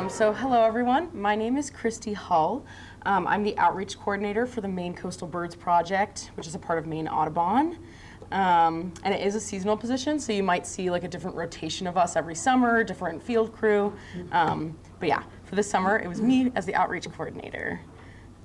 So hello everyone, my name is Christy Hull. I'm the outreach coordinator for the Maine Coastal Birds Project, which is a part of Maine Audubon. And it is a seasonal position, so you might see like a different rotation of us every summer, different field crew. But yeah, for this summer, it was me as the outreach coordinator.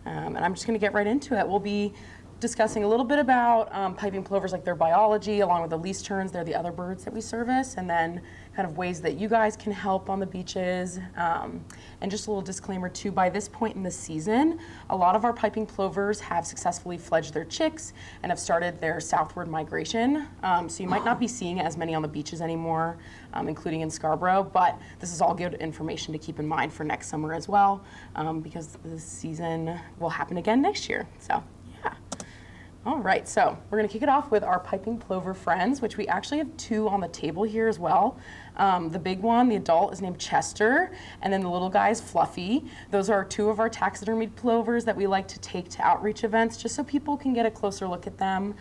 And I'm just gonna get right into it. We'll be discussing a little bit about piping plovers, like their biology, along with the least terns. They're the other birds that we service, and then kind of ways that you guys can help on the beaches. And just a little disclaimer too, by this point in the season, a lot of our piping plovers have successfully fledged their chicks and have started their southward migration. So you might not be seeing as many on the beaches anymore, including in Scarborough, but this is all good information to keep in mind for next summer as well, because the season will happen again next year. So. All right, so we're gonna kick it off with our piping plover friends, which we actually have two on the table here as well. The big one, the adult, is named Chester, and then the little guy is Fluffy. Those are two of our taxidermied plovers that we like to take to outreach events just so people can get a closer look at them.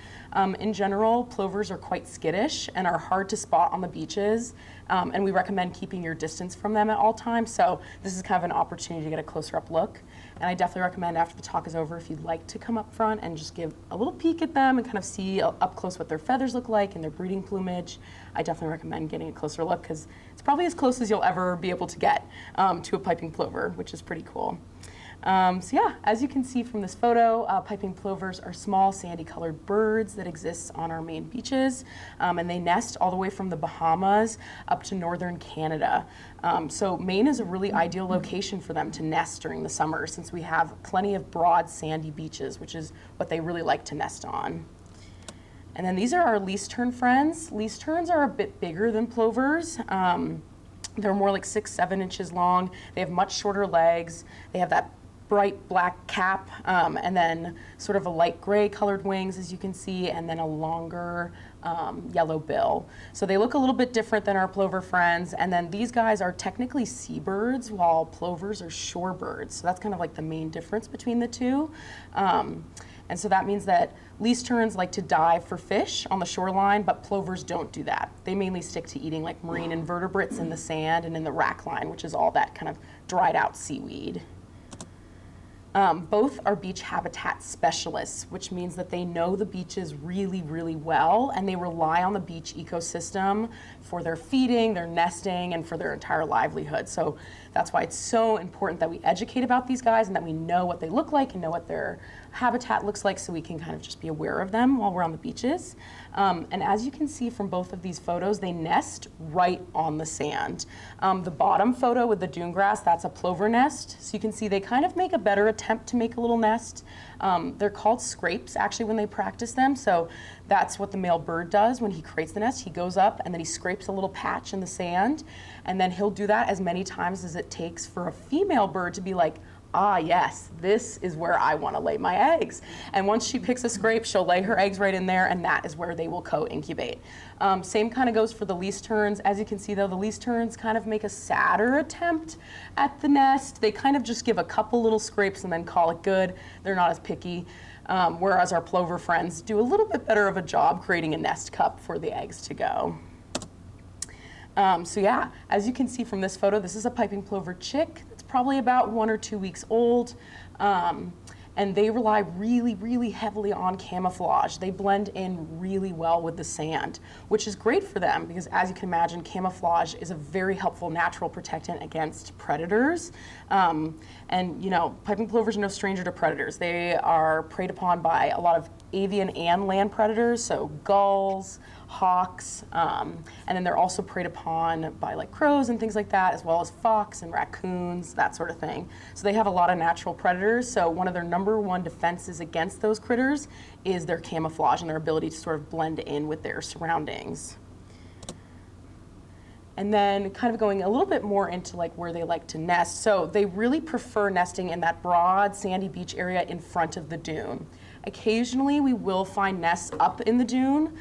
In general, plovers are quite skittish and are hard to spot on the beaches, and we recommend keeping your distance from them at all times, so this is kind of an opportunity to get a closer up look. And I definitely recommend after the talk is over, if you'd like to come up front and just give a little peek at them and kind of see up close what their feathers look like and their breeding plumage, I definitely recommend getting a closer look because it's probably as close as you'll ever be able to get to a piping plover, which is pretty cool. So yeah, as you can see from this photo, piping plovers are small sandy colored birds that exist on our Maine beaches, and they nest all the way from the Bahamas up to northern Canada. So Maine is a really ideal location for them to nest during the summer since we have plenty of broad sandy beaches, which is what they really like to nest on. And then these are our least tern friends. Least terns are a bit bigger than plovers. They're more like 6-7 inches long. They have much shorter legs. They have that bright black cap, and then sort of a light gray colored wings, as you can see, and then a longer yellow bill. So they look a little bit different than our plover friends, and then these guys are technically seabirds, while plovers are shorebirds. So that's kind of like the main difference between the two. And so that means that least terns like to dive for fish on the shoreline, but plovers don't do that. They mainly stick to eating like marine invertebrates in the sand and in the rack line, which is all that kind of dried out seaweed. Both are beach habitat specialists, which means that they know the beaches really, really well, and they rely on the beach ecosystem for their feeding, their nesting, and for their entire livelihood. So that's why it's so important that we educate about these guys and that we know what they look like and know what their habitat looks like so we can kind of just be aware of them while we're on the beaches. And as you can see from both of these photos, they nest right on the sand. The bottom photo with the dune grass, that's a plover nest. So you can see they kind of make a better attempt to make a little nest. They're called scrapes actually when they practice them. So that's what the male bird does when he creates the nest. He goes up and then he scrapes a little patch in the sand, and then he'll do that as many times as it takes for a female bird to be like, ah, yes, this is where I want to lay my eggs. And once she picks a scrape, she'll lay her eggs right in there, and that is where they will co-incubate. Same kind of goes for the least terns. As you can see, though, the least terns kind of make a sadder attempt at the nest. They kind of just give a couple little scrapes and then call it good. They're not as picky. Whereas our plover friends do a little bit better of a job creating a nest cup for the eggs to go. So yeah, as you can see from this photo, this is a piping plover chick. It's probably about 1 or 2 weeks old. And they rely really, really heavily on camouflage. They blend in really well with the sand, which is great for them because, as you can imagine, camouflage is a very helpful natural protectant against predators. And you know, piping plovers are no stranger to predators. They are preyed upon by a lot of avian and land predators, so gulls, hawks, and then they're also preyed upon by like crows and things like that, as well as fox and raccoons, that sort of thing. So they have a lot of natural predators, so one of their #1 defenses against those critters is their camouflage and their ability to sort of blend in with their surroundings. And then kind of going a little bit more into like where they like to nest. So they really prefer nesting in that broad sandy beach area in front of the dune. Occasionally, we will find nests up in the dune,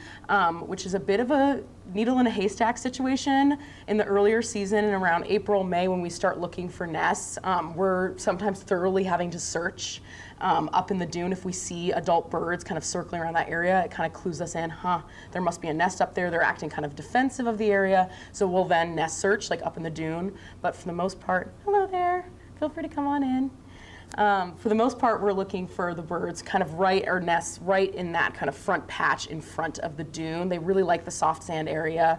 which is a bit of a needle in a haystack situation. In the earlier season, and around April, May, when we start looking for nests, we're sometimes thoroughly having to search up in the dune. If we see adult birds kind of circling around that area, it kind of clues us in, there must be a nest up there. They're acting kind of defensive of the area. So we'll then nest search like up in the dune. But for the most part, hello there, feel free to come on in. For the most part, we're looking for the birds kind of nests right in that kind of front patch in front of the dune. They really like the soft sand area.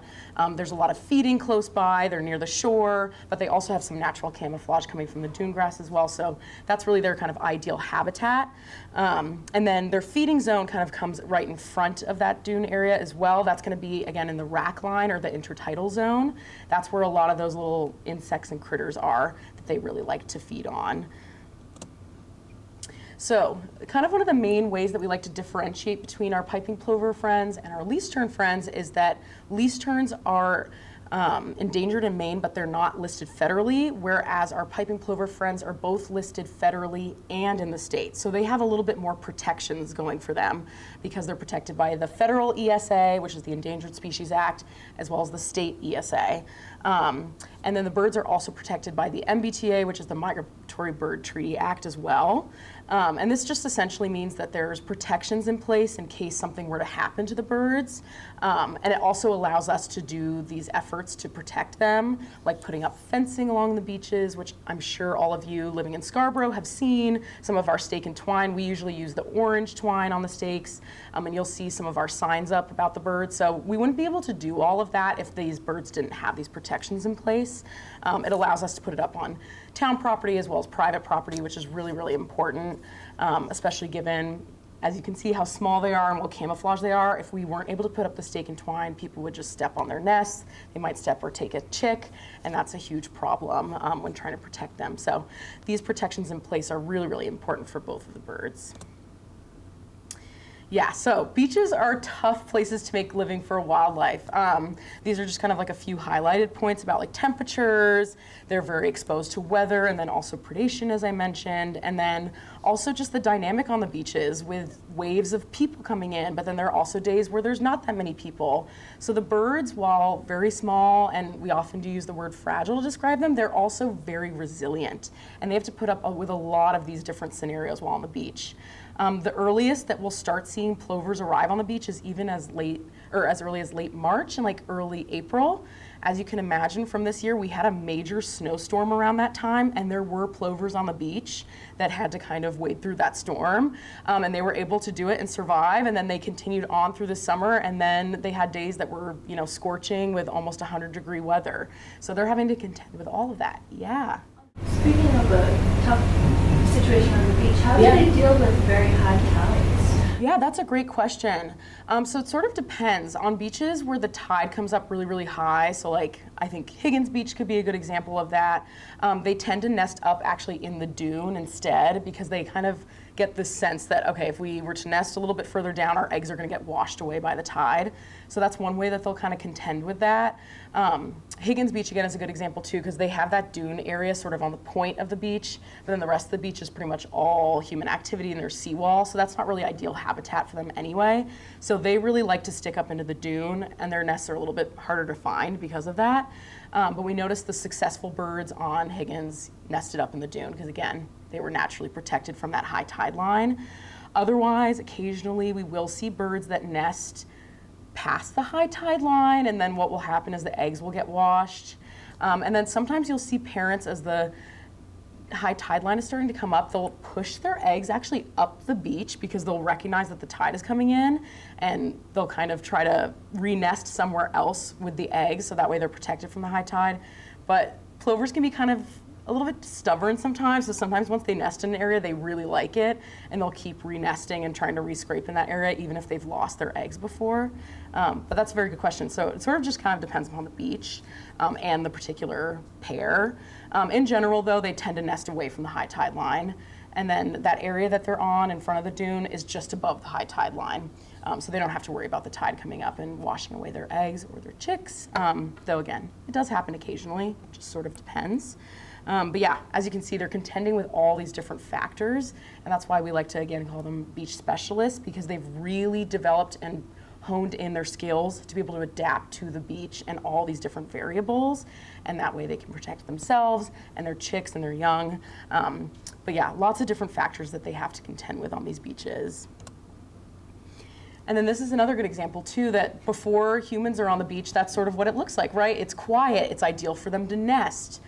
There's a lot of feeding close by. They're near the shore, but they also have some natural camouflage coming from the dune grass as well. So that's really their kind of ideal habitat. And then their feeding zone kind of comes right in front of that dune area as well. That's going to be, again, in the rack line or the intertidal zone. That's where a lot of those little insects and critters are that they really like to feed on. So kind of one of the main ways that we like to differentiate between our piping plover friends and our least tern friends is that least terns are endangered in Maine, but they're not listed federally, whereas our piping plover friends are both listed federally and in the state. So they have a little bit more protections going for them because they're protected by the federal ESA, which is the Endangered Species Act, as well as the state ESA. And then the birds are also protected by the MBTA, which is the Migratory Bird Treaty Act as well. And this just essentially means that there's protections in place in case something were to happen to the birds. And it also allows us to do these efforts to protect them, like putting up fencing along the beaches, which I'm sure all of you living in Scarborough have seen. Some of our stake and twine, we usually use the orange twine on the stakes, and you'll see some of our signs up about the birds. So we wouldn't be able to do all of that if these birds didn't have these protections in place. It allows us to put it up on town property as well as private property, which is really, really important, especially given, as you can see, how small they are and what camouflage they are. If we weren't able to put up the stake and twine, people would just step on their nests. They might step or take a chick, and that's a huge problem when trying to protect them. So these protections in place are really, really important for both of the birds. Yeah, so beaches are tough places to make living for wildlife. These are just kind of like a few highlighted points about like temperatures. They're very exposed to weather, and then also predation, as I mentioned, and then also just the dynamic on the beaches with waves of people coming in, but then there are also days where there's not that many people. So the birds, while very small, and we often do use the word fragile to describe them, they're also very resilient, and they have to put up with a lot of these different scenarios while on the beach. The earliest that we'll start seeing plovers arrive on the beach is even as early as late March and like early April. As you can imagine from this year, we had a major snowstorm around that time, and there were plovers on the beach that had to kind of wade through that storm, and they were able to do it and survive, and then they continued on through the summer, and then they had days that were, scorching with almost 100-degree weather. So they're having to contend with all of that. Yeah. Speaking of a tough situation on the beach, how do they deal with very high tides? Yeah, that's a great question. So it sort of depends. On beaches where the tide comes up really, really high, so like I think Higgins Beach could be a good example of that, they tend to nest up actually in the dune instead because they kind of get this sense that, okay, if we were to nest a little bit further down, our eggs are going to get washed away by the tide. So that's one way that they'll kind of contend with that. Higgins Beach, again, is a good example, too, because they have that dune area sort of on the point of the beach, but then the rest of the beach is pretty much all human activity and there's seawall, so that's not really ideal habitat for them anyway. So they really like to stick up into the dune, and their nests are a little bit harder to find because of that. But we noticed the successful birds on Higgins nested up in the dune because, again, they were naturally protected from that high tide line. Otherwise, occasionally we will see birds that nest past the high tide line, and then what will happen is the eggs will get washed. And then sometimes you'll see parents, as the high tide line is starting to come up, they'll push their eggs actually up the beach because they'll recognize that the tide is coming in, and they'll kind of try to re-nest somewhere else with the eggs so that way they're protected from the high tide. But plovers can be kind of a little bit stubborn sometimes, so sometimes once they nest in an area, they really like it, and they'll keep re-nesting and trying to re-scrape in that area even if they've lost their eggs before. But that's a very good question. So it sort of just kind of depends upon the beach and the particular pair. In general, though, they tend to nest away from the high tide line, and then that area that they're on in front of the dune is just above the high tide line. So they don't have to worry about the tide coming up and washing away their eggs or their chicks, though again, it does happen occasionally, it just sort of depends. But yeah, as you can see, they're contending with all these different factors, and that's why we like to, again, call them beach specialists, because they've really developed and honed in their skills to be able to adapt to the beach and all these different variables, and that way they can protect themselves and their chicks and their young. But yeah, lots of different factors that they have to contend with on these beaches. And then this is another good example too, that before humans are on the beach, that's sort of what it looks like, right? It's quiet, it's ideal for them to nest.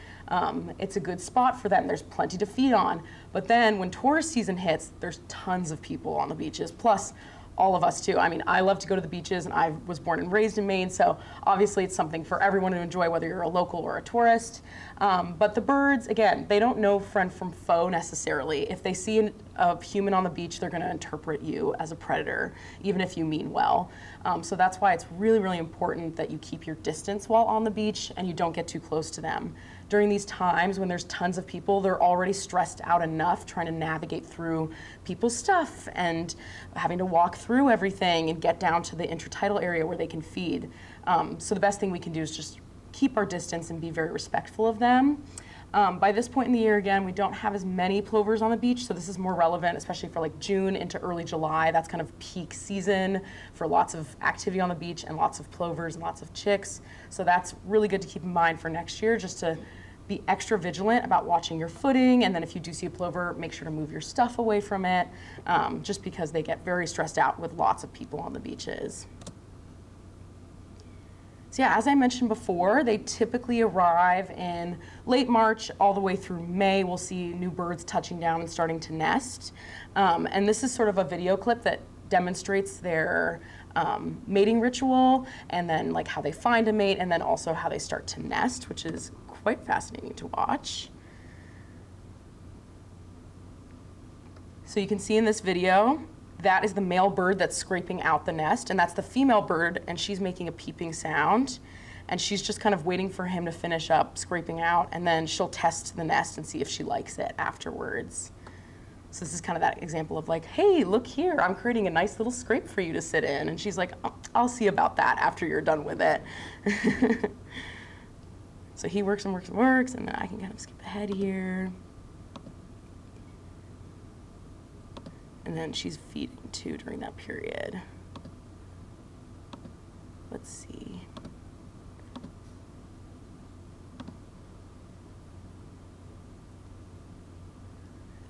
It's a good spot for them, there's plenty to feed on. But then when tourist season hits, there's tons of people on the beaches, plus all of us too. I mean, I love to go to the beaches, and I was born and raised in Maine, so obviously it's something for everyone to enjoy, whether you're a local or a tourist. But the birds, again, they don't know friend from foe necessarily. If they see a human on the beach, they're gonna interpret you as a predator, even if you mean well. So that's why it's really, really important that you keep your distance while on the beach and you don't get too close to them. During these times when there's tons of people, they're already stressed out enough trying to navigate through people's stuff and having to walk through everything and get down to the intertidal area where they can feed. So the best thing we can do is just keep our distance and be very respectful of them. By this point in the year, again, we don't have as many plovers on the beach, so this is more relevant, especially for like June into early July. That's kind of peak season for lots of activity on the beach and lots of plovers and lots of chicks. So that's really good to keep in mind for next year, just to be extra vigilant about watching your footing, and then if you do see a plover, make sure to move your stuff away from it, just because they get very stressed out with lots of people on the beaches. So yeah, as I mentioned before, they typically arrive in late March all the way through May. We'll see new birds touching down and starting to nest. And this is sort of a video clip that demonstrates their mating ritual, and then like how they find a mate, and then also how they start to nest, which is quite fascinating to watch. So you can see in this video, that is the male bird that's scraping out the nest, and that's the female bird, and she's making a peeping sound, and she's just kind of waiting for him to finish up scraping out, and then she'll test the nest and see if she likes it afterwards. So this is kind of that example of like, hey, look here, I'm creating a nice little scrape for you to sit in, and she's like, oh, I'll see about that after you're done with it. So he works and works and works, and then I can kind of skip ahead here. And then she's feeding too during that period. Let's see.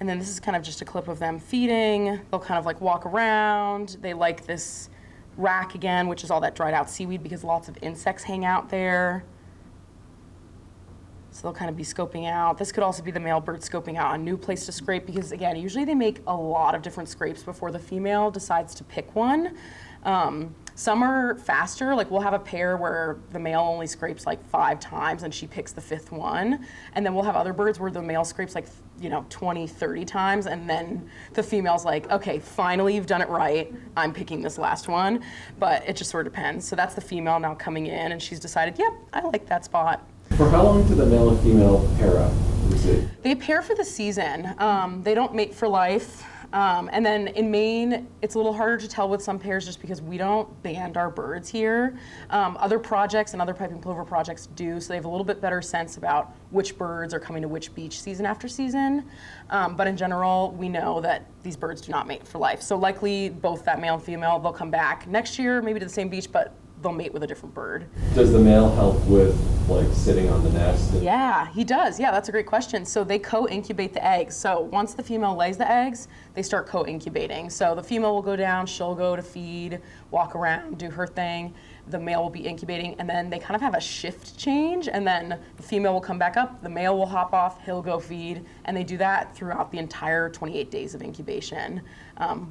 And then this is kind of just a clip of them feeding. They'll kind of like walk around. They like this rack again, which is all that dried out seaweed because lots of insects hang out there. So they'll kind of be scoping out. This could also be the male bird scoping out a new place to scrape, because again, usually they make a lot of different scrapes before the female decides to pick one. Some are faster, like we'll have a pair where the male only scrapes like 5 times and she picks the 5th one. And then we'll have other birds where the male scrapes like, 20, 30 times, and then the female's like, okay, finally you've done it right, I'm picking this last one. But it just sort of depends. So that's the female now coming in, and she's decided, yep, I like that spot. For how long do the male and female pair up? They pair for the season. They don't mate for life. And then in Maine, it's a little harder to tell with some pairs just because we don't band our birds here. Other projects and other piping plover projects do, so they have a little bit better sense about which birds are coming to which beach season after season. But in general, we know that these birds do not mate for life. So likely both that male and female, they'll come back next year, maybe to the same beach, but they'll mate with a different bird. Does the male help with like sitting on the nest? Yeah, he does. Yeah, that's a great question. So they co-incubate the eggs. So once the female lays the eggs, they start co-incubating. So the female will go down, she'll go to feed, walk around, do her thing. The male will be incubating, and then they kind of have a shift change, and then the female will come back up, the male will hop off, he'll go feed, and they do that throughout the entire 28 days of incubation,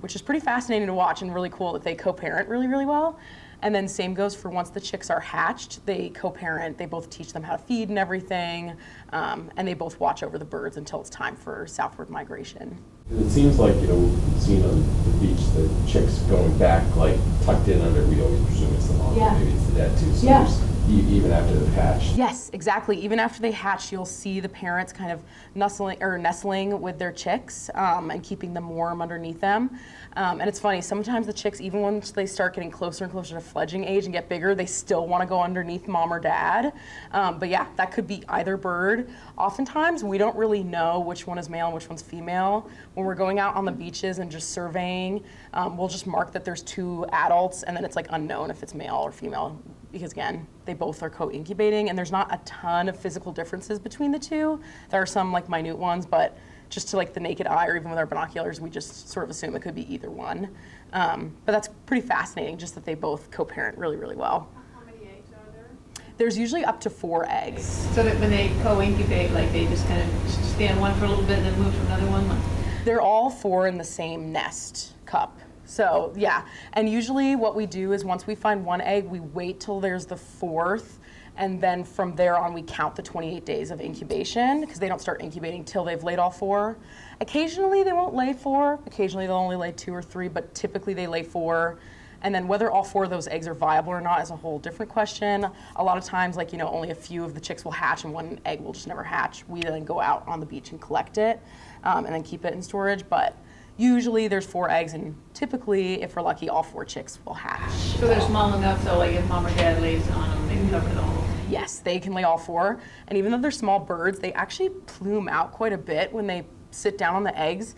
which is pretty fascinating to watch and really cool that they co-parent really, really well. And then same goes for once the chicks are hatched, they co-parent, they both teach them how to feed and everything, and they both watch over the birds until it's time for southward migration. It seems like, we've seen on the beach the chicks going back, like tucked in under, we always presume it's the mom, Yeah. maybe it's the dad too. So Yeah. there's even after they've hatched? Yes, exactly. Even after they hatch, you'll see the parents kind of nestling with their chicks and keeping them warm underneath them. And it's funny, sometimes the chicks, even once they start getting closer and closer to fledgling age and get bigger, they still want to go underneath mom or dad. But yeah, that could be either bird. Oftentimes, we don't really know which one is male and which one's female. When we're going out on the beaches and just surveying, we'll just mark that there's 2 adults, and then it's like unknown if it's male or female, because again, they both are co-incubating, and there's not a ton of physical differences between the two. There are some like minute ones, but just to like the naked eye or even with our binoculars, we just sort of assume it could be either one. But that's pretty fascinating, just that they both co-parent really, really well. How many eggs are there? There's usually up to 4 eggs. So that when they co-incubate, like they just kind of stay on one for a little bit and then move to another one? They're all 4 in the same nest cup. So yeah, and usually what we do is once we find 1 egg, we wait till there's the 4th, and then from there on we count the 28 days of incubation, because they don't start incubating till they've laid all 4. Occasionally they won't lay 4, occasionally they'll only lay 2 or 3, but typically they lay 4. And then whether all 4 of those eggs are viable or not is a whole different question. A lot of times, like, only a few of the chicks will hatch and 1 egg will just never hatch. We then go out on the beach and collect it and then keep it in storage. But usually there's 4 eggs, and typically, if we're lucky, all 4 chicks will hatch. So they're small enough so like if mom or dad lays on them, they can cover the whole. Yes, they can lay all 4. And even though they're small birds, they actually plume out quite a bit when they sit down on the eggs.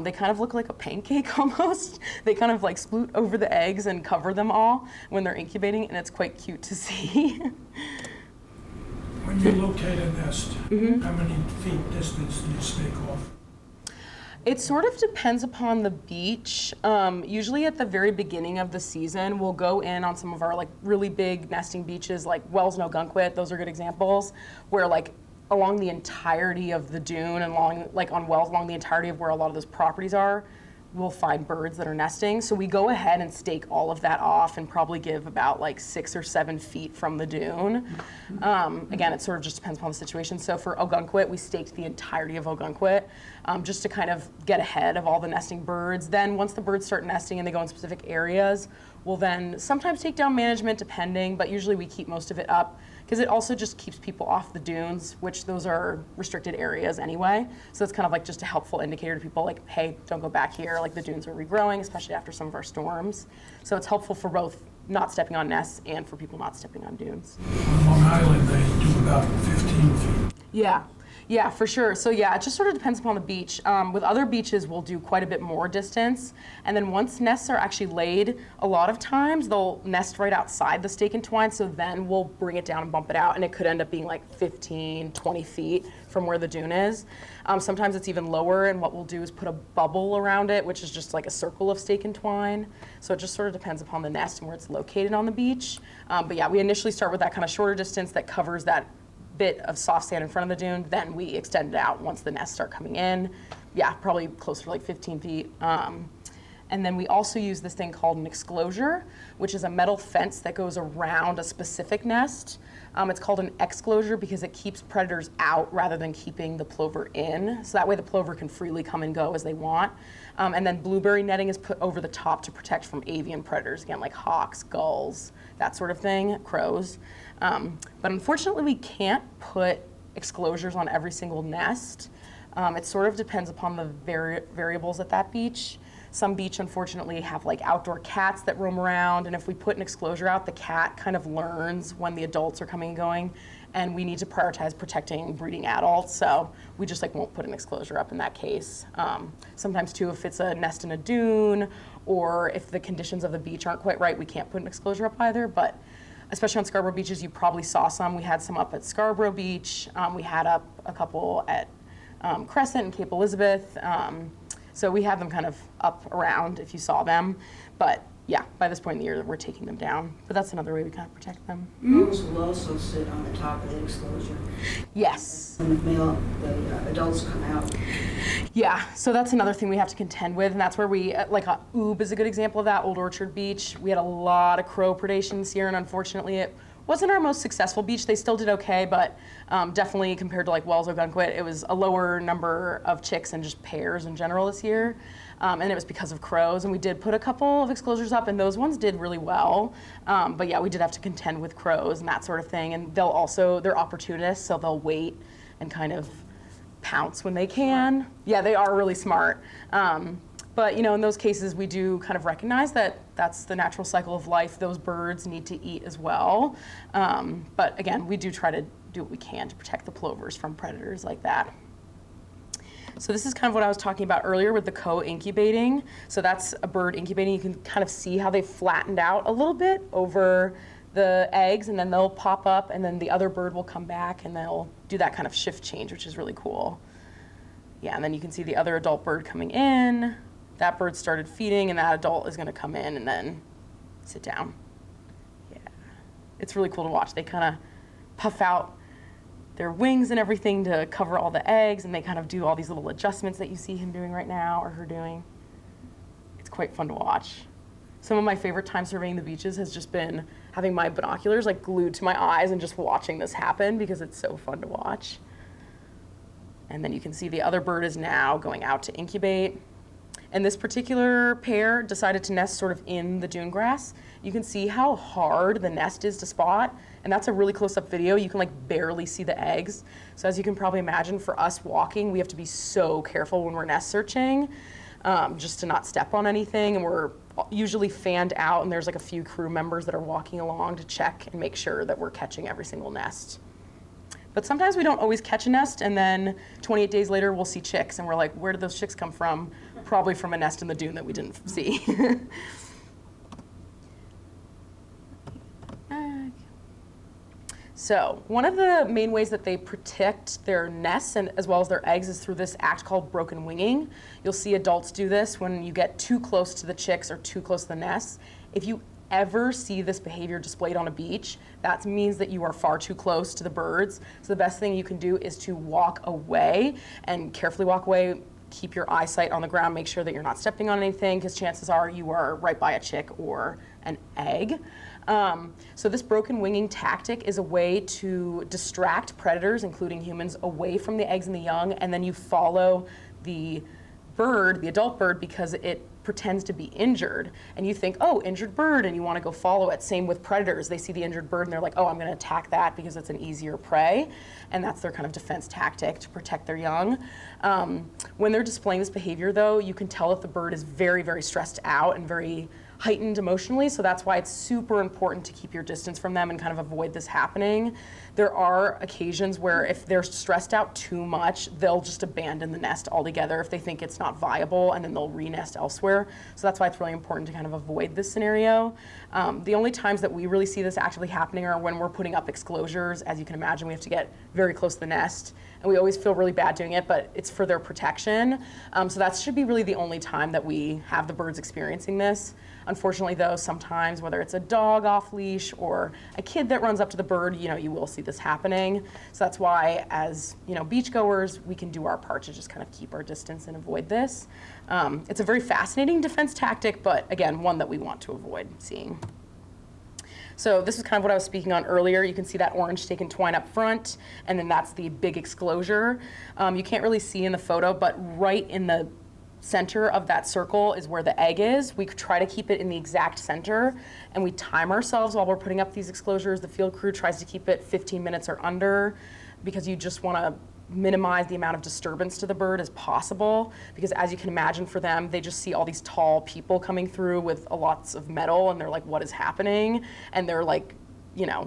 They kind of look like a pancake almost. They kind of like sploot over the eggs and cover them all when they're incubating, and it's quite cute to see. When you locate a nest, how many feet distance do you stake off? It sort of depends upon the beach. Usually at the very beginning of the season, we'll go in on some of our like really big nesting beaches like Wells and Ogunquit. Those are good examples where like along the entirety of the dune and along like on Wells, along the entirety of where a lot of those properties are, we'll find birds that are nesting. So we go ahead and stake all of that off and probably give about like 6 or 7 feet from the dune. Again, it sort of just depends upon the situation. So for Ogunquit, we staked the entirety of Ogunquit just to kind of get ahead of all the nesting birds. Then once the birds start nesting and they go in specific areas, we'll then sometimes take down management depending, but usually we keep most of it up because it also just keeps people off the dunes, which those are restricted areas anyway. So it's kind of like just a helpful indicator to people like, hey, don't go back here. Like the dunes are regrowing, especially after some of our storms. So it's helpful for both not stepping on nests and for people not stepping on dunes. On Long Island, they do about 15 feet. Yeah, for sure. So yeah, it just sort of depends upon the beach. With other beaches, we'll do quite a bit more distance. And then once nests are actually laid, a lot of times they'll nest right outside the stake and twine. So then we'll bring it down and bump it out. And it could end up being like 15, 20 feet from where the dune is. Sometimes it's even lower. And what we'll do is put a bubble around it, which is just like a circle of stake and twine. So it just sort of depends upon the nest and where it's located on the beach. But yeah, we initially start with that kind of shorter distance that covers that bit of soft sand in front of the dune, then we extend it out once the nests start coming in. Yeah, probably closer to like 15 feet. And then we also use this thing called an exclosure, which is a metal fence that goes around a specific nest. It's called an exclosure because it keeps predators out rather than keeping the plover in. So that way the plover can freely come and go as they want. And then blueberry netting is put over the top to protect from avian predators, again, like hawks, gulls, that sort of thing, crows. But unfortunately, we can't put exclosures on every single nest. It sort of depends upon the variables at that beach. Some beach, unfortunately, have like outdoor cats that roam around, and if we put an exclosure out, the cat kind of learns when the adults are coming and going, and we need to prioritize protecting breeding adults, so we just like won't put an exclosure up in that case. Sometimes too, if it's a nest in a dune, or if the conditions of the beach aren't quite right, we can't put an exclosure up either, but especially on Scarborough beaches, you probably saw some. We had some up at Scarborough Beach. We had up a couple at Crescent and Cape Elizabeth. So we have them kind of up around if you saw them. But yeah, by this point in the year, we're taking them down. But that's another way we kind of protect them. Males will also sit on the top of the exclosure. Yes. When the adults come out. Yeah, so that's another thing we have to contend with, and that's where we, like Oob is a good example of that, Old Orchard Beach. We had a lot of crow predation this year, and unfortunately it wasn't our most successful beach. They still did okay, but definitely compared to like Wells Ogunquit, it was a lower number of chicks and just pairs in general this year. And it was because of crows, and we did put a couple of exclosures up, and those ones did really well. But yeah, we did have to contend with crows and that sort of thing, and they're opportunists, so they'll wait and kind of pounce when they can. Yeah, they are really smart. But in those cases, we do kind of recognize that that's the natural cycle of life. Those birds need to eat as well. But again, we do try to do what we can to protect the plovers from predators like that. So this is kind of what I was talking about earlier with the co-incubating. So that's a bird incubating. You can kind of see how they flattened out a little bit over the eggs, and then they'll pop up, and then the other bird will come back, and they'll do that kind of shift change, which is really cool. Yeah, and then you can see the other adult bird coming in. That bird started feeding, and that adult is going to come in and then sit down. Yeah, it's really cool to watch. They kind of puff out their wings and everything to cover all the eggs, and they kind of do all these little adjustments that you see him doing right now, or her doing. It's quite fun to watch. Some of my favorite time surveying the beaches has just been having my binoculars like glued to my eyes and just watching this happen, because it's so fun to watch. And then you can see the other bird is now going out to incubate. And this particular pair decided to nest sort of in the dune grass. You can see how hard the nest is to spot, and that's a really close-up video. You can like barely see the eggs. So as you can probably imagine, for us walking, we have to be so careful when we're nest searching, just to not step on anything. And we're usually fanned out, and there's like a few crew members that are walking along to check and make sure that we're catching every single nest. But sometimes we don't always catch a nest, and then 28 days later we'll see chicks, and we're like, where did those chicks come from? Probably from a nest in the dune that we didn't see. So one of the main ways that they protect their nests and as well as their eggs is through this act called broken winging. You'll see adults do this when you get too close to the chicks or too close to the nests. If you ever see this behavior displayed on a beach, that means that you are far too close to the birds. So the best thing you can do is to walk away and carefully walk away. Keep your eyesight on the ground, make sure that you're not stepping on anything, because chances are you are right by a chick or an egg. So this broken winging tactic is a way to distract predators, including humans, away from the eggs and the young, and then you follow the bird, the adult bird, because it pretends to be injured, and you think, oh, injured bird, and you want to go follow it. Same with predators. They see the injured bird and they're like, oh, I'm going to attack that because it's an easier prey, and that's their kind of defense tactic to protect their young. When they're displaying this behavior, though, you can tell that the bird is very, very stressed out and very heightened emotionally, so that's why it's super important to keep your distance from them and kind of avoid this happening. There are occasions where if they're stressed out too much, they'll just abandon the nest altogether if they think it's not viable, and then they'll re-nest elsewhere. So that's why it's really important to kind of avoid this scenario. The only times that we really see this actually happening are when we're putting up exclosures. As you can imagine, we have to get very close to the nest, and we always feel really bad doing it, but it's for their protection. So that should be really the only time that we have the birds experiencing this. Unfortunately, though, sometimes, whether it's a dog off leash or a kid that runs up to the bird, you will see this happening. So that's why, as beachgoers, we can do our part to just kind of keep our distance and avoid this. It's a very fascinating defense tactic, but again, one that we want to avoid seeing. So this is kind of what I was speaking on earlier. You can see that orange stake and twine up front, and then that's the big exclosure. You can't really see in the photo, but right in the center of that circle is where the egg is. We try to keep it in the exact center, and we time ourselves while we're putting up these exclosures. The field crew tries to keep it 15 minutes or under, because you just want to minimize the amount of disturbance to the bird as possible, because as you can imagine, for them, they just see all these tall people coming through with lots of metal, and they're like, what is happening? And they're like,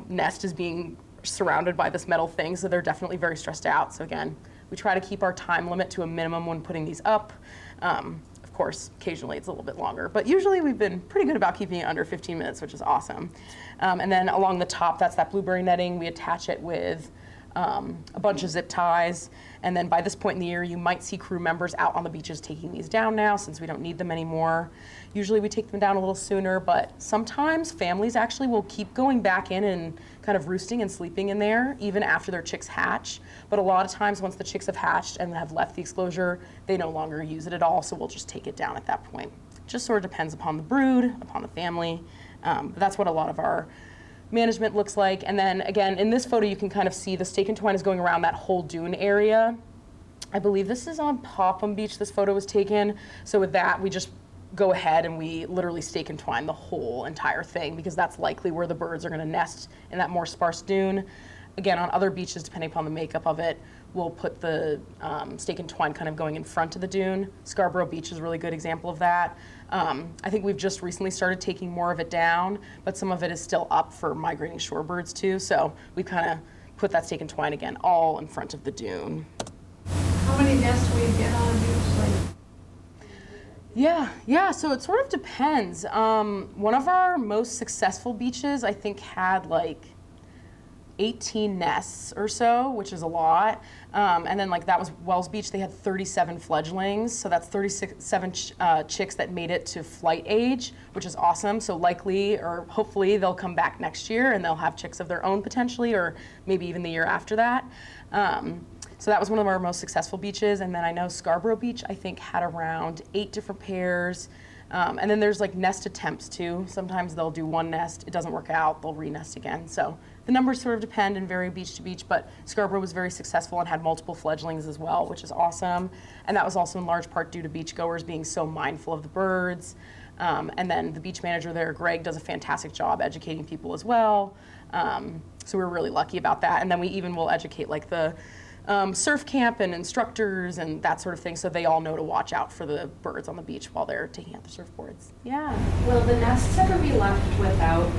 nest is being surrounded by this metal thing, so they're definitely very stressed out. So again, we try to keep our time limit to a minimum when putting these up. Of course, occasionally it's a little bit longer, but usually we've been pretty good about keeping it under 15 minutes, which is awesome. And then along the top, that's that blueberry netting. We attach it with a bunch of zip ties, and then by this point in the year, you might see crew members out on the beaches taking these down now, since we don't need them anymore. Usually we take them down a little sooner, but sometimes families actually will keep going back in and kind of roosting and sleeping in there even after their chicks hatch. But a lot of times, once the chicks have hatched and have left the exclosure, they no longer use it at all, so we'll just take it down at that point. Just sort of depends upon the brood, upon the family, but that's what a lot of our management looks like. And then again, in this photo, you can kind of see the stake and twine is going around that whole dune area. I believe this is on Popham Beach this photo was taken. So with that, we just go ahead and we literally stake and twine the whole entire thing because that's likely where the birds are going to nest in that more sparse dune. Again, on other beaches, depending upon the makeup of it, we'll put the stake and twine kind of going in front of the dune. Scarborough Beach is a really good example of that. I think we've just recently started taking more of it down, but some of it is still up for migrating shorebirds too. So we kind of put that stake and twine again all in front of the dune. How many nests will you get on a beach? Like, Yeah, so it sort of depends. One of our most successful beaches, I think, had like 18 nests or so, which is a lot. And then like that was Wells Beach, they had 37 fledglings. So that's 37 chicks that made it to flight age, which is awesome. So likely, or hopefully they'll come back next year and they'll have chicks of their own potentially, or maybe even the year after that. So that was one of our most successful beaches. And then I know Scarborough Beach, I think, had around 8 different pairs. And then there's like nest attempts too. Sometimes they'll do one nest, it doesn't work out, they'll re-nest again. So the numbers sort of depend and vary beach to beach, but Scarborough was very successful and had multiple fledglings as well, which is awesome. And that was also in large part due to beachgoers being so mindful of the birds. And then the beach manager there, Greg, does a fantastic job educating people as well. So we're really lucky about that. And then we even will educate like the surf camp and instructors and that sort of thing, so they all know to watch out for the birds on the beach while they're taking out the surfboards. Yeah. Will the nests ever be left without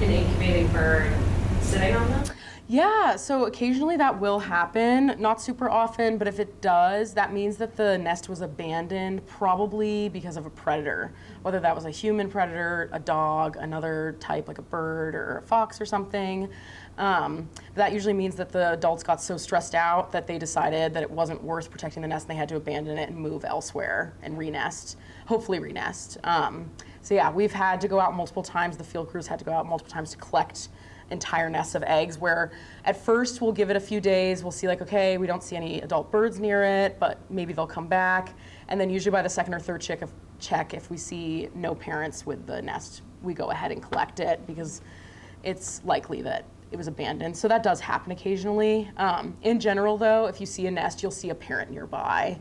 an incubating bird sitting on them? Yeah, so occasionally that will happen, not super often, but if it does, that means that the nest was abandoned probably because of a predator, whether that was a human predator, a dog, another type like a bird or a fox or something. That usually means that the adults got so stressed out that they decided that it wasn't worth protecting the nest and they had to abandon it and move elsewhere and re-nest, hopefully re-nest. So yeah, we've had to go out multiple times, the field crews had to go out multiple times to collect entire nests of eggs, where at first we'll give it a few days, we'll see like, okay, we don't see any adult birds near it, but maybe they'll come back. And then usually by the second or third check, if we see no parents with the nest, we go ahead and collect it because it's likely that it was abandoned. So that does happen occasionally. In general though, if you see a nest, you'll see a parent nearby.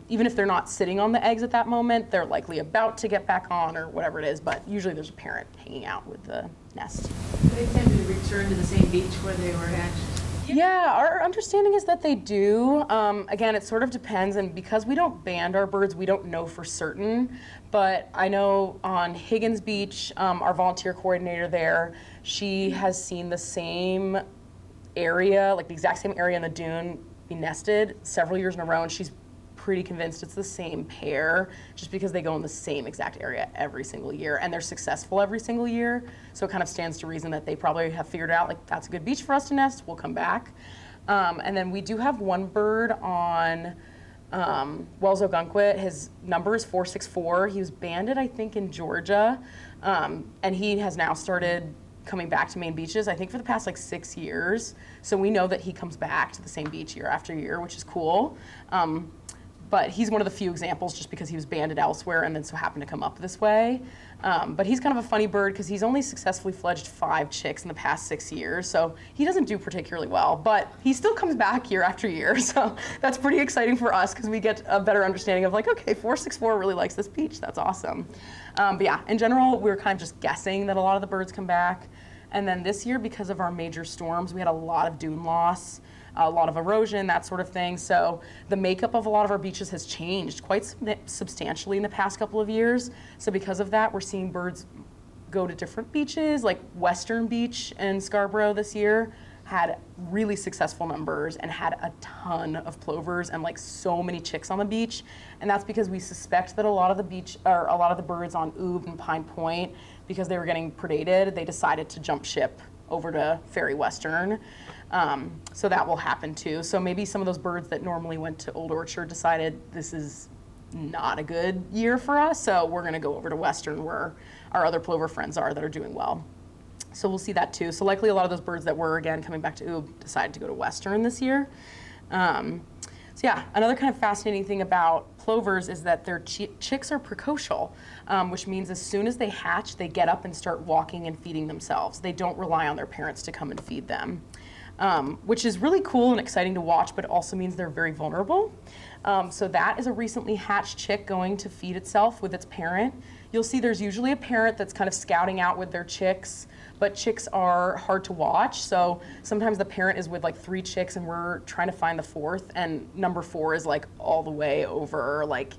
Even if they're not sitting on the eggs at that moment, they're likely about to get back on or whatever it is, but usually there's a parent hanging out with the nest. they tend to return to the same beach where they were hatched. Yeah, our understanding is that they do. Again, it sort of depends, and because we don't band our birds, we don't know for certain. But I know on Higgins Beach, our volunteer coordinator there, she has seen the same area, like the exact same area in the dune be nested several years in a row, and she's pretty convinced it's the same pair just because they go in the same exact area every single year and they're successful every single year. So it kind of stands to reason that they probably have figured out like that's a good beach for us to nest, we'll come back. And then we do have one bird on Wells Ogunquit. His number is 464. He was banded, I think, in Georgia. And he has now started coming back to Maine beaches, I think for the past like 6 years. So we know that he comes back to the same beach year after year, which is cool. But he's one of the few examples just because he was banded elsewhere and then so happened to come up this way. But he's kind of a funny bird because he's only successfully fledged 5 chicks in the past 6 years. So he doesn't do particularly well, but he still comes back year after year. So that's pretty exciting for us because we get a better understanding of like, okay, 464 really likes this beach. That's awesome. But yeah, in general, we're kind of just guessing that a lot of the birds come back. And then this year, because of our major storms, we had a lot of dune loss, a lot of erosion, that sort of thing. So the makeup of a lot of our beaches has changed quite substantially in the past couple of years. So because of that, we're seeing birds go to different beaches, like Western Beach in Scarborough this year had really successful numbers and had a ton of plovers and like so many chicks on the beach. And that's because we suspect that a lot of the birds on Oob and Pine Point, because they were getting predated, they decided to jump ship over to Ferry Western. So that will happen too. So maybe some of those birds that normally went to Old Orchard decided this is not a good year for us, so we're gonna go over to Western where our other plover friends are that are doing well. So we'll see that too. So likely a lot of those birds that were again coming back to Oob decided to go to Western this year. So yeah, another kind of fascinating thing about plovers is that their chicks are precocial, which means as soon as they hatch, they get up and start walking and feeding themselves. They don't rely on their parents to come and feed them, which is really cool and exciting to watch, but also means they're very vulnerable. So that is a recently hatched chick going to feed itself with its parent. You'll see there's usually a parent that's kind of scouting out with their chicks, but chicks are hard to watch. So sometimes the parent is with like 3 chicks and we're trying to find the 4th, and number 4 is like all the way over like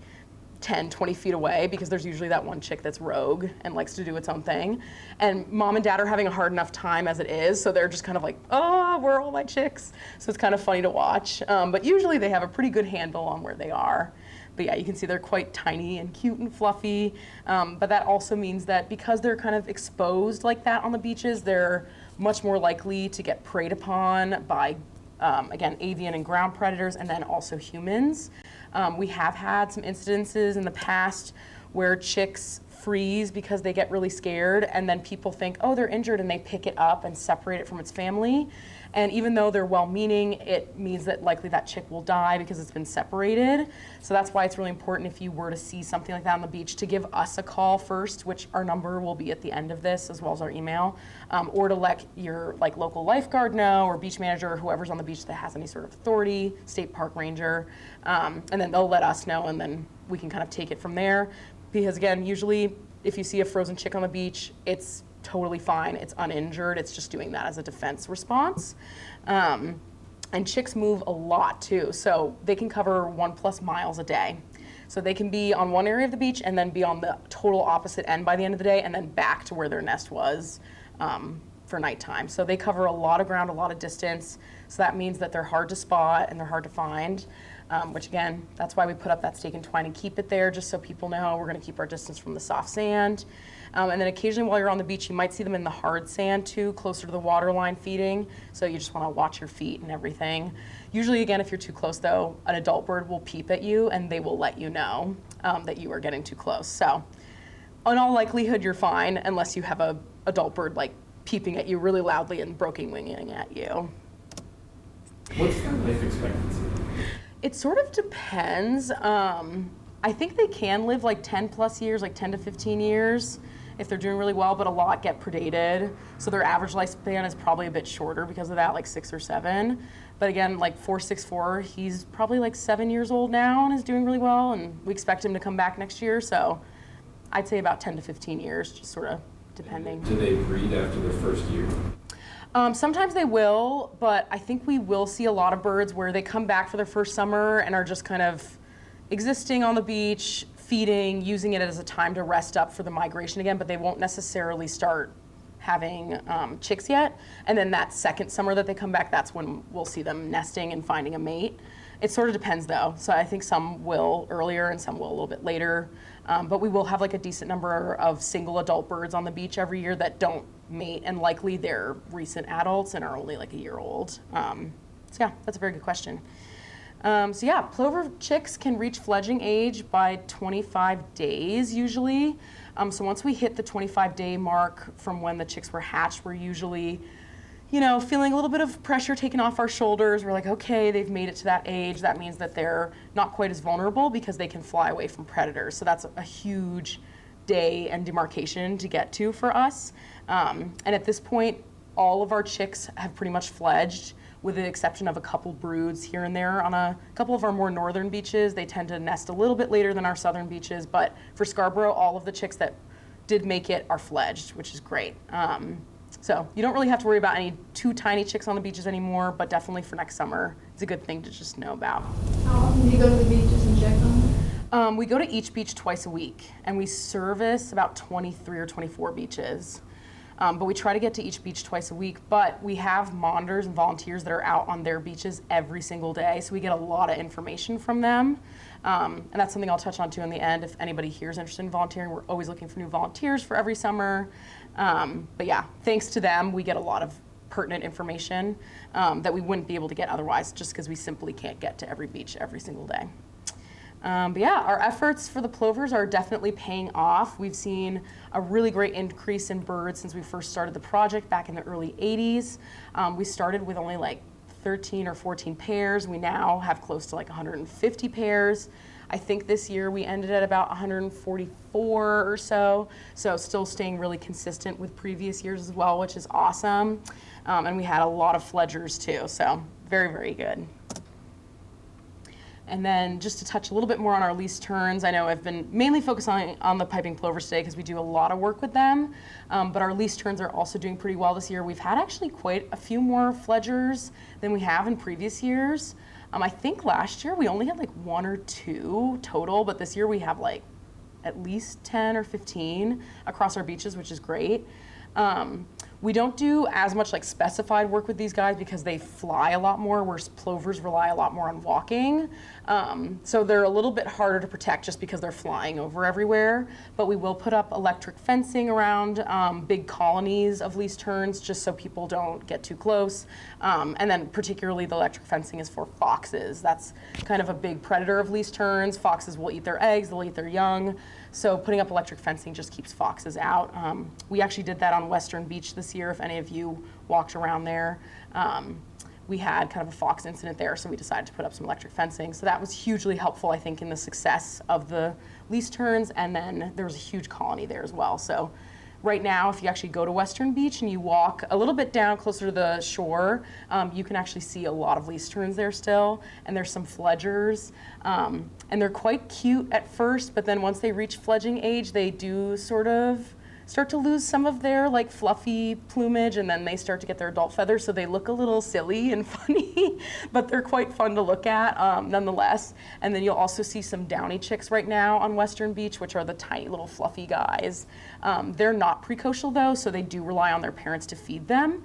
10, 20 feet away, because there's usually that one chick that's rogue and likes to do its own thing. And mom and dad are having a hard enough time as it is, so they're just kind of like, oh, where are all my chicks? So it's kind of funny to watch. But usually they have a pretty good handle on where they are. But yeah, you can see they're quite tiny and cute and fluffy. But that also means that because they're kind of exposed like that on the beaches, they're much more likely to get preyed upon by, again, avian and ground predators, and then also humans. We have had some incidences in the past where chicks freeze because they get really scared, and then people think, oh, they're injured, and they pick it up and separate it from its family. And even though they're well-meaning, it means that likely that chick will die because it's been separated. So that's why it's really important, if you were to see something like that on the beach, to give us a call first, which our number will be at the end of this, as well as our email, or to let your like local lifeguard know, or beach manager, or whoever's on the beach that has any sort of authority, state park ranger, and then they'll let us know, and then we can kind of take it from there. Because again, usually if you see a frozen chick on the beach, it's totally fine, it's uninjured, it's just doing that as a defense response. And chicks move a lot too, so they can cover 1+ miles a day. So they can be on one area of the beach and then be on the total opposite end by the end of the day, and then back to where their nest was for nighttime. So they cover a lot of ground, a lot of distance, so that means that they're hard to spot and they're hard to find. Which again, that's why we put up that stake and twine and keep it there, just so people know we're gonna keep our distance from the soft sand. And then occasionally while you're on the beach, you might see them in the hard sand too, closer to the water line feeding. So you just wanna watch your feet and everything. Usually again, if you're too close though, an adult bird will peep at you and they will let you know that you are getting too close. So in all likelihood, you're fine, unless you have a adult bird like peeping at you really loudly and broken winging at you. What's their life expectancy? It sort of depends. I think they can live like 10+ years, like 10 to 15 years if they're doing really well, but a lot get predated. So their average lifespan is probably a bit shorter because of that, like 6 or 7. But again, like 464, he's probably like 7 years old now and is doing really well, and we expect him to come back next year. So I'd say about 10 to 15 years, just sort of depending. Do they breed after their first year? Sometimes they will, but I think we will see a lot of birds where they come back for their first summer and are just kind of existing on the beach, feeding, using it as a time to rest up for the migration again, but they won't necessarily start having chicks yet. And then that second summer that they come back, that's when we'll see them nesting and finding a mate. It sort of depends though. So I think some will earlier and some will a little bit later. But we will have like a decent number of single adult birds on the beach every year that don't mate, and likely they're recent adults and are only like a year old. So yeah, that's a very good question. So yeah, plover chicks can reach fledging age by 25 days usually. So once we hit the 25-day mark from when the chicks were hatched, we're usually, you know, feeling a little bit of pressure taken off our shoulders. We're like, okay, they've made it to that age. That means that they're not quite as vulnerable because they can fly away from predators. So that's a huge day and demarcation to get to for us. And at this point, all of our chicks have pretty much fledged, with the exception of a couple broods here and there on a couple of our more northern beaches. They tend to nest a little bit later than our southern beaches, but for Scarborough, all of the chicks that did make it are fledged, which is great. So you don't really have to worry about any too tiny chicks on the beaches anymore, but definitely for next summer, it's a good thing to just know about. How often do you go to the beaches and check them? We go to each beach twice a week, and we service about 23 or 24 beaches. But we try to get to each beach twice a week, but we have monitors and volunteers that are out on their beaches every single day, so we get a lot of information from them. And that's something I'll touch on too in the end. If anybody here is interested in volunteering, we're always looking for new volunteers for every summer. But yeah, thanks to them, we get a lot of pertinent information that we wouldn't be able to get otherwise, just because we simply can't get to every beach every single day. But yeah, our efforts for the plovers are definitely paying off. We've seen a really great increase in birds since we first started the project back in the early 80s. We started with only like 13 or 14 pairs. We now have close to like 150 pairs. I think this year we ended at about 144 or so. So still staying really consistent with previous years as well, which is awesome. And we had a lot of fledgers too, so very, very good. And then just to touch a little bit more on our least terns, I know I've been mainly focusing on the piping plovers today because we do a lot of work with them, but our least terns are also doing pretty well this year. We've had actually quite a few more fledgers than we have in previous years. I think last year we only had like 1 or 2 total, but this year we have like at least 10 or 15 across our beaches, which is great. We don't do as much like specified work with these guys because they fly a lot more, whereas plovers rely a lot more on walking. So they're a little bit harder to protect just because they're flying over everywhere. But we will put up electric fencing around big colonies of least terns just so people don't get too close. And then particularly the electric fencing is for foxes. That's kind of a big predator of least terns. Foxes will eat their eggs, they'll eat their young. So putting up electric fencing just keeps foxes out. We actually did that on Western Beach this year, if any of you walked around there. We had kind of a fox incident there, so we decided to put up some electric fencing. So that was hugely helpful, I think, in the success of the least terns, and then there was a huge colony there as well. So right now, if you actually go to Western Beach and you walk a little bit down closer to the shore, you can actually see a lot of least terns there still, and there's some fledgers. And they're quite cute at first, but then once they reach fledging age, they do sort of start to lose some of their like fluffy plumage, and then they start to get their adult feathers, so they look a little silly and funny, but they're quite fun to look at nonetheless. And then you'll also see some downy chicks right now on Western Beach, which are the tiny little fluffy guys. They're not precocial though, so they do rely on their parents to feed them.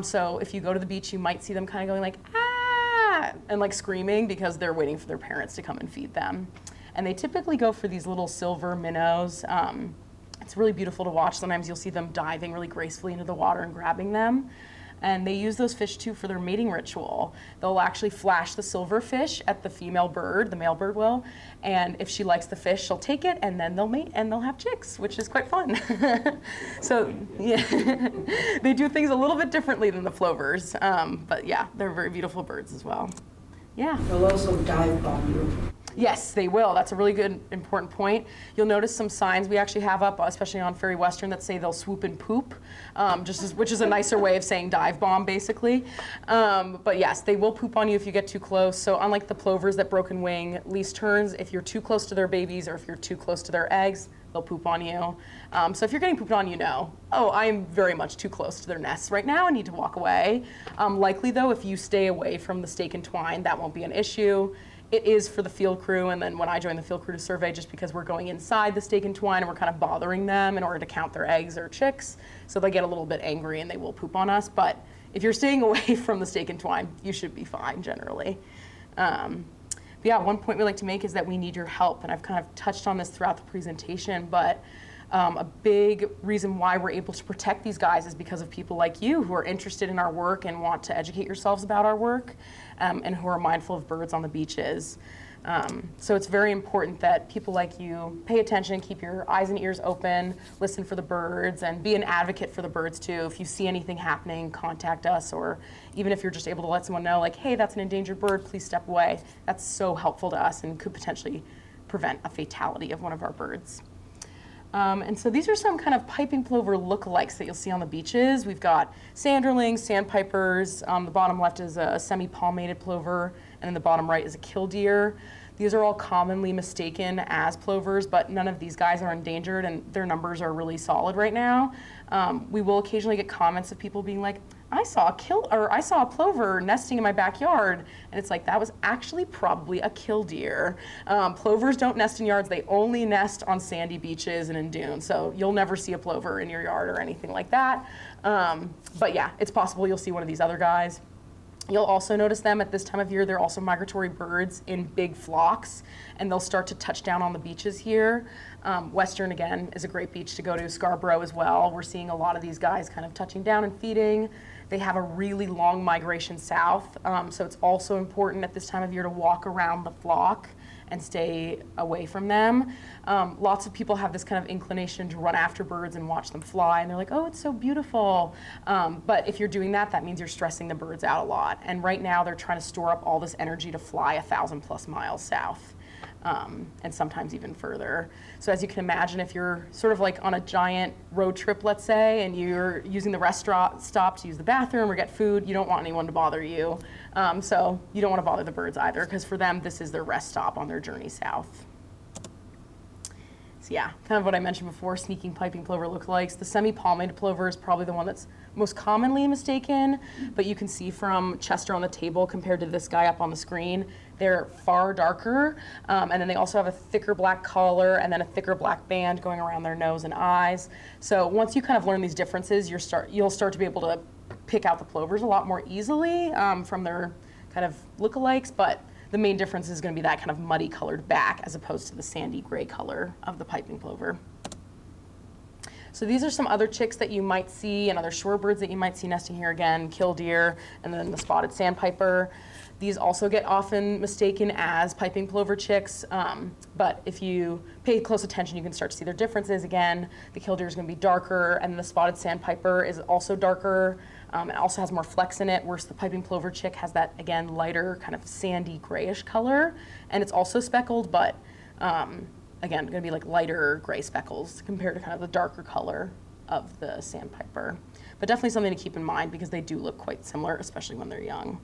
So if you go to the beach, you might see them kind of going like, ah, and like screaming because they're waiting for their parents to come and feed them. And they typically go for these little silver minnows. It's really beautiful to watch. Sometimes you'll see them diving really gracefully into the water and grabbing them. And they use those fish too for their mating ritual. They'll actually flash the silver fish at the female bird, the male bird will, and if she likes the fish, she'll take it, and then they'll mate and they'll have chicks, which is quite fun. So yeah, they do things a little bit differently than the plovers, but yeah, they're very beautiful birds as well. Yeah. They'll also dive bomb you. Yes, they will. That's a really good, important point. You'll notice some signs we actually have up, especially on Ferry Western, that say they'll swoop and poop, which is a nicer way of saying dive bomb, basically. But yes, they will poop on you if you get too close. So unlike the plovers that broken wing, least terns, if you're too close to their babies or if you're too close to their eggs, they'll poop on you. So if you're getting pooped on, you know, oh, I am very much too close to their nests right now. I need to walk away. Likely, though, if you stay away from the stake and twine, that won't be an issue. It is for the field crew, and then when I join the field crew to survey, just because we're going inside the stake and twine and we're kind of bothering them in order to count their eggs or chicks, so they get a little bit angry and they will poop on us. But if you're staying away from the stake and twine, you should be fine generally. But yeah, one point we like to make is that we need your help, and I've kind of touched on this throughout the presentation, but a big reason why we're able to protect these guys is because of people like you who are interested in our work and want to educate yourselves about our work, and who are mindful of birds on the beaches. So it's very important that people like you pay attention, keep your eyes and ears open, listen for the birds, and be an advocate for the birds too. If you see anything happening, contact us, or even if you're just able to let someone know, like, hey, that's an endangered bird, please step away. That's so helpful to us and could potentially prevent a fatality of one of our birds. And so these are some kind of piping plover lookalikes that you'll see on the beaches. We've got sanderlings, sandpipers. The bottom left is a semi-palmated plover, and then the bottom right is a killdeer. These are all commonly mistaken as plovers, but none of these guys are endangered, and their numbers are really solid right now. We will occasionally get comments of people being like, I saw a plover nesting in my backyard, and it's like, that was actually probably a killdeer. Plovers don't nest in yards, they only nest on sandy beaches and in dunes, so you'll never see a plover in your yard or anything like that. But yeah, it's possible you'll see one of these other guys. You'll also notice them at this time of year. They're also migratory birds in big flocks, and they'll start to touch down on the beaches here. Western, again, is a great beach to go to. Scarborough as well. We're seeing a lot of these guys kind of touching down and feeding. They have a really long migration south, so it's also important at this time of year to walk around the flock and stay away from them. Lots of people have this kind of inclination to run after birds and watch them fly, and they're like, oh, it's so beautiful. But if you're doing that, that means you're stressing the birds out a lot. And right now, they're trying to store up all this energy to fly 1,000+ miles south. and sometimes even further. So as you can imagine, if you're sort of like on a giant road trip, let's say, and you're using the restaurant stop to use the bathroom or get food, you don't want anyone to bother you. So you don't want to bother the birds either, because for them, this is their rest stop on their journey south. So yeah, kind of what I mentioned before, sneaking piping plover lookalikes. The semi-palmated plover is probably the one that's most commonly mistaken, but you can see from Chester on the table compared to this guy up on the screen, they're far darker, and then they also have a thicker black collar and then a thicker black band going around their nose and eyes. So once you kind of learn these differences, you'll start to be able to pick out the plovers a lot more easily from their kind of lookalikes, but the main difference is going to be that kind of muddy colored back as opposed to the sandy gray color of the piping plover. So these are some other chicks that you might see and other shorebirds that you might see nesting here again, killdeer, and then the spotted sandpiper. These also get often mistaken as piping plover chicks, but if you pay close attention, you can start to see their differences. Again, the killdeer is going to be darker, and the spotted sandpiper is also darker. It also has more flecks in it, whereas the piping plover chick has that, again, lighter kind of sandy grayish color, and it's also speckled, but again, going to be like lighter gray speckles compared to kind of the darker color of the sandpiper. But definitely something to keep in mind because they do look quite similar, especially when they're young.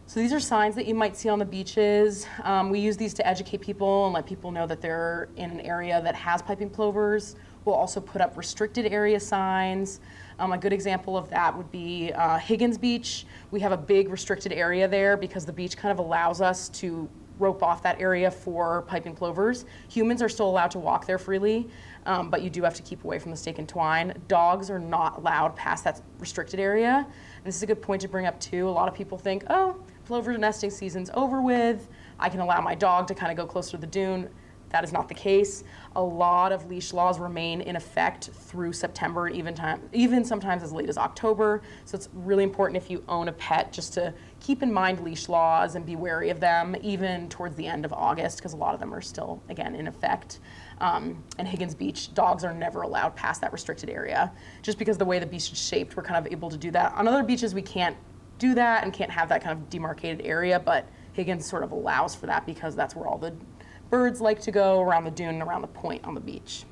So these are signs that you might see on the beaches. We use these to educate people and let people know that they're in an area that has piping plovers. We'll also put up restricted area signs. A good example of that would be Higgins Beach. We have a big restricted area there because the beach kind of allows us to rope off that area for piping plovers. Humans are still allowed to walk there freely, but you do have to keep away from the stake and twine. Dogs are not allowed past that restricted area. And this is a good point to bring up too. A lot of people think, oh, plover nesting season's over with. I can allow my dog to kind of go closer to the dune. That is not the case. A lot of leash laws remain in effect through September, even sometimes as late as October. So it's really important if you own a pet just to keep in mind leash laws and be wary of them, even towards the end of August, because a lot of them are still, again, in effect. And Higgins Beach, dogs are never allowed past that restricted area. Just because the way the beach is shaped, we're kind of able to do that. On other beaches, we can't do that and can't have that kind of demarcated area, but Higgins sort of allows for that because that's where all the birds like to go around the dune and around the point on the beach.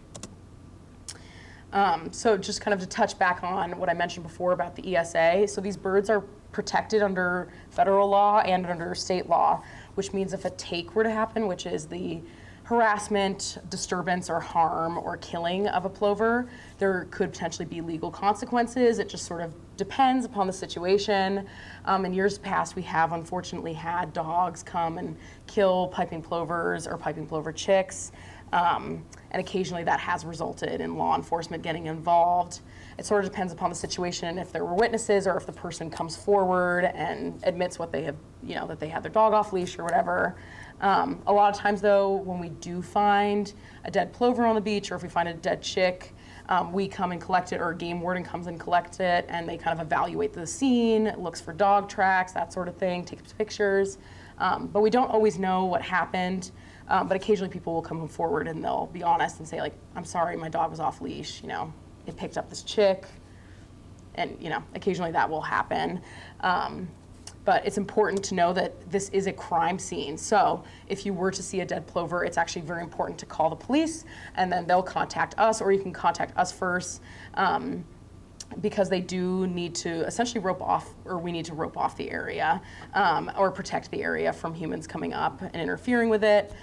So just kind of to touch back on what I mentioned before about the ESA. So these birds are protected under federal law and under state law, which means if a take were to happen, which is the harassment, disturbance, or harm or killing of a plover, there could potentially be legal consequences. It just sort of depends upon the situation. In years past, we have unfortunately had dogs come and kill piping plovers or piping plover chicks, and occasionally that has resulted in law enforcement getting involved. It sort of depends upon the situation and if there were witnesses or if the person comes forward and admits what they have, that they had their dog off leash or whatever. A lot of times though, when we do find a dead plover on the beach or if we find a dead chick, we come and collect it, or a game warden comes and collects it, and they kind of evaluate the scene, looks for dog tracks, that sort of thing, takes pictures. But we don't always know what happened, but occasionally people will come forward and they'll be honest and say like, I'm sorry, my dog was off leash, it picked up this chick, and occasionally that will happen. But it's important to know that this is a crime scene. So if you were to see a dead plover, it's actually very important to call the police, and then they'll contact us, or you can contact us first, because they do need to essentially rope off, or we need to rope off the area, or protect the area from humans coming up and interfering with it.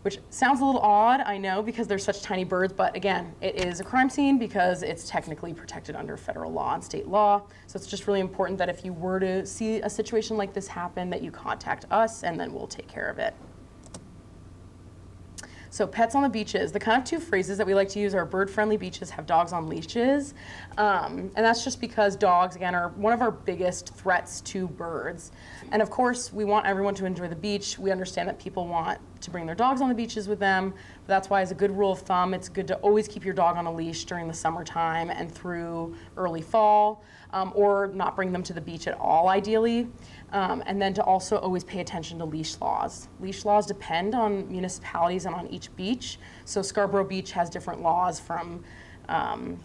Which sounds a little odd, I know, because they're such tiny birds, but again, it is a crime scene because it's technically protected under federal law and state law. So it's just really important that if you were to see a situation like this happen, that you contact us and then we'll take care of it. So pets on the beaches, the kind of two phrases that we like to use are bird-friendly beaches have dogs on leashes. And that's just because dogs, again, are one of our biggest threats to birds. And of course, we want everyone to enjoy the beach. We understand that people want to bring their dogs on the beaches with them. But that's why, as a good rule of thumb, it's good to always keep your dog on a leash during the summertime and through early fall, or not bring them to the beach at all, ideally. And then to also always pay attention to leash laws. Leash laws depend on municipalities and on each beach. So Scarborough Beach has different laws from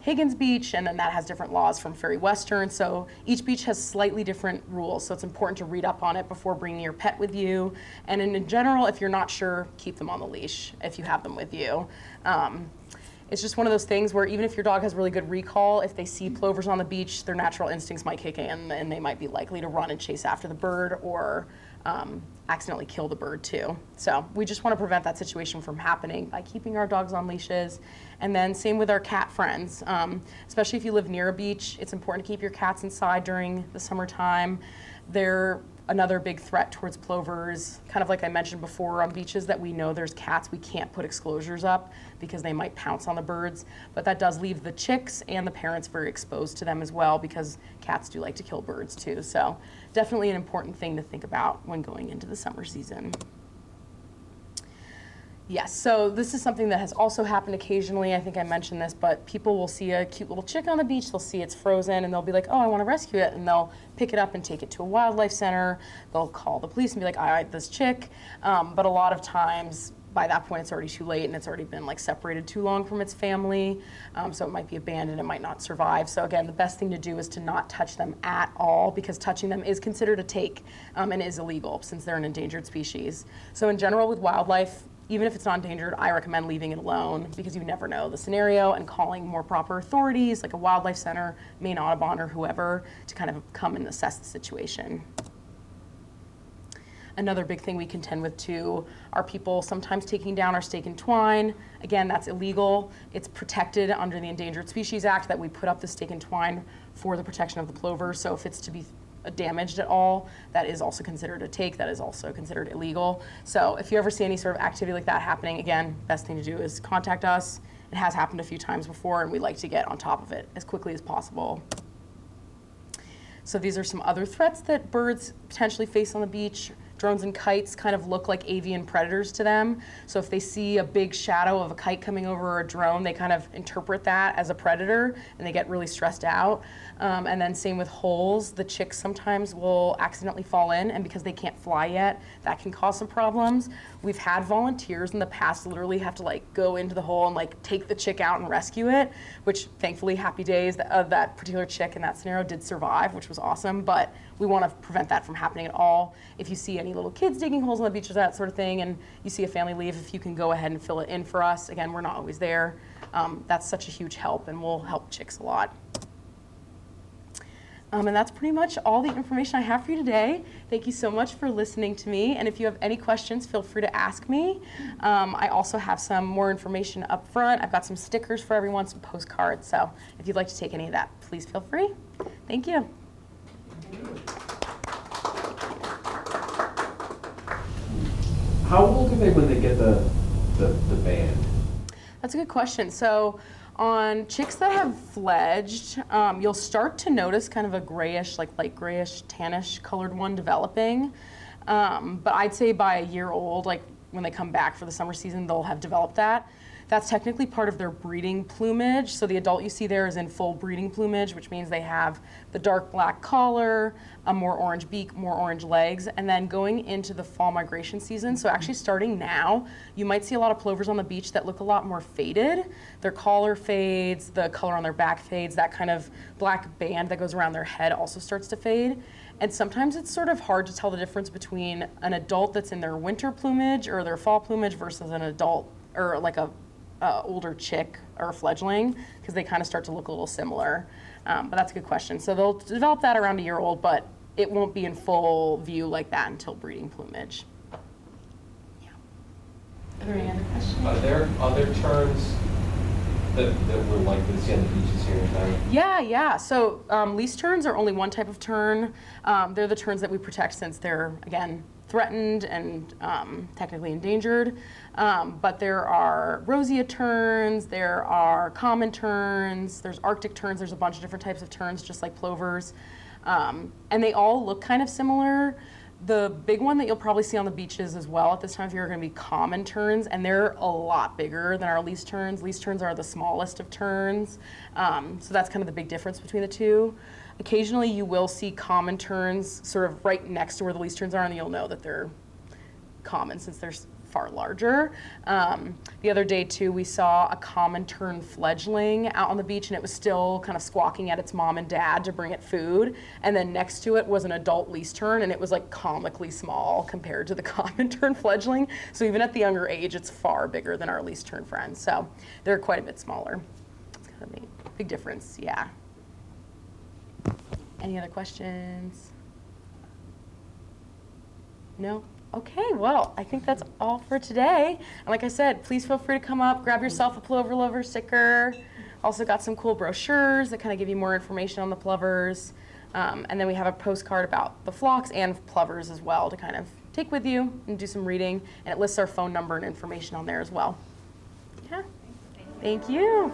Higgins Beach, and then that has different laws from Ferry Western. So each beach has slightly different rules, so it's important to read up on it before bringing your pet with you. And in general, if you're not sure, keep them on the leash if you have them with you. It's just one of those things where even if your dog has really good recall, if they see plovers on the beach, their natural instincts might kick in and they might be likely to run and chase after the bird or accidentally kill the bird too. So we just want to prevent that situation from happening by keeping our dogs on leashes. And then same with our cat friends, especially if you live near a beach, it's important to keep your cats inside during the summertime. They're another big threat towards plovers. Kind of like I mentioned before, on beaches that we know there's cats, we can't put exclosures up because they might pounce on the birds, but that does leave the chicks and the parents very exposed to them as well because cats do like to kill birds too. So definitely an important thing to think about when going into the summer season. Yes, so this is something that has also happened occasionally. I think I mentioned this, but people will see a cute little chick on the beach, they'll see it's frozen, and they'll be like, oh, I want to rescue it, and they'll pick it up and take it to a wildlife center. They'll call the police and be like, I like this chick, but a lot of times, by that point, it's already too late, and it's already been like separated too long from its family, so it might be abandoned, it might not survive. So again, the best thing to do is to not touch them at all, because touching them is considered a take and is illegal since they're an endangered species. So in general, with wildlife, even if it's not endangered, I recommend leaving it alone because you never know the scenario and calling more proper authorities like a wildlife center, Maine Audubon, or whoever to kind of come and assess the situation. Another big thing we contend with too are people sometimes taking down our stake and twine. Again, that's illegal. It's protected under the Endangered Species Act that we put up the stake and twine for the protection of the plover. So if it's to be damaged at all, that is also considered a take, that is also considered illegal. So if you ever see any sort of activity like that happening, again, best thing to do is contact us. It has happened a few times before and we like to get on top of it as quickly as possible. So these are some other threats that birds potentially face on the beach. Drones and kites kind of look like avian predators to them. So if they see a big shadow of a kite coming over or a drone, they kind of interpret that as a predator and they get really stressed out. And then same with holes. The chicks sometimes will accidentally fall in, and because they can't fly yet, that can cause some problems. We've had volunteers in the past literally have to like go into the hole and like take the chick out and rescue it, which thankfully, happy days, that particular chick in that scenario did survive, which was awesome, but we want to prevent that from happening at all. If you see any little kids digging holes on the beach or that sort of thing, and you see a family leave, if you can go ahead and fill it in for us. Again, we're not always there. That's such a huge help, and will help chicks a lot. And that's pretty much all the information I have for you today. Thank you so much for listening to me, and if you have any questions, feel free to ask me. I also have some more information up front. I've got some stickers for everyone, some postcards, so if you'd like to take any of that, please feel free. Thank you. How old are they when they get the band? That's a good question. So on chicks that have fledged, you'll start to notice kind of a grayish, like light grayish, tannish colored one developing. But I'd say by a year old, like when they come back for the summer season, they'll have developed that. That's technically part of their breeding plumage. So the adult you see there is in full breeding plumage, which means they have the dark black collar, a more orange beak, more orange legs, and then going into the fall migration season. So actually starting now, you might see a lot of plovers on the beach that look a lot more faded. Their collar fades, the color on their back fades, that kind of black band that goes around their head also starts to fade. And sometimes it's sort of hard to tell the difference between an adult that's in their winter plumage or their fall plumage versus an adult or like a older chick or a fledgling, because they kind of start to look a little similar. But that's a good question. So they'll develop that around a year old, but it won't be in full view like that until breeding plumage. Yeah. Are there any other questions? Are there other terns that we're likely to see on the beaches here in town? Yeah. So least terns are only one type of tern. They're the terns that we protect since they're, again, threatened and technically endangered. But there are roseate terns, there are common terns, there's Arctic terns, there's a bunch of different types of terns, just like plovers. And they all look kind of similar. The big one that you'll probably see on the beaches as well at this time of year are going to be common terns, and they're a lot bigger than our least terns. Least terns are the smallest of terns, so that's kind of the big difference between the two. Occasionally you will see common terns sort of right next to where the least terns are, and you'll know that they're common since they're far larger. The other day too, we saw a common tern fledgling out on the beach, and it was still kind of squawking at its mom and dad to bring it food. And then next to it was an adult least tern, and it was like comically small compared to the common tern fledgling. So even at the younger age, it's far bigger than our least tern friends. So they're quite a bit smaller. It's kind of a big difference, yeah. Any other questions? No? Okay, well, I think that's all for today. And like I said, please feel free to come up, grab yourself a Plover Lover sticker. Also got some cool brochures that kind of give you more information on the plovers. And then we have a postcard about the flocks and plovers as well to kind of take with you and do some reading. And it lists our phone number and information on there as well. Yeah. Thank you.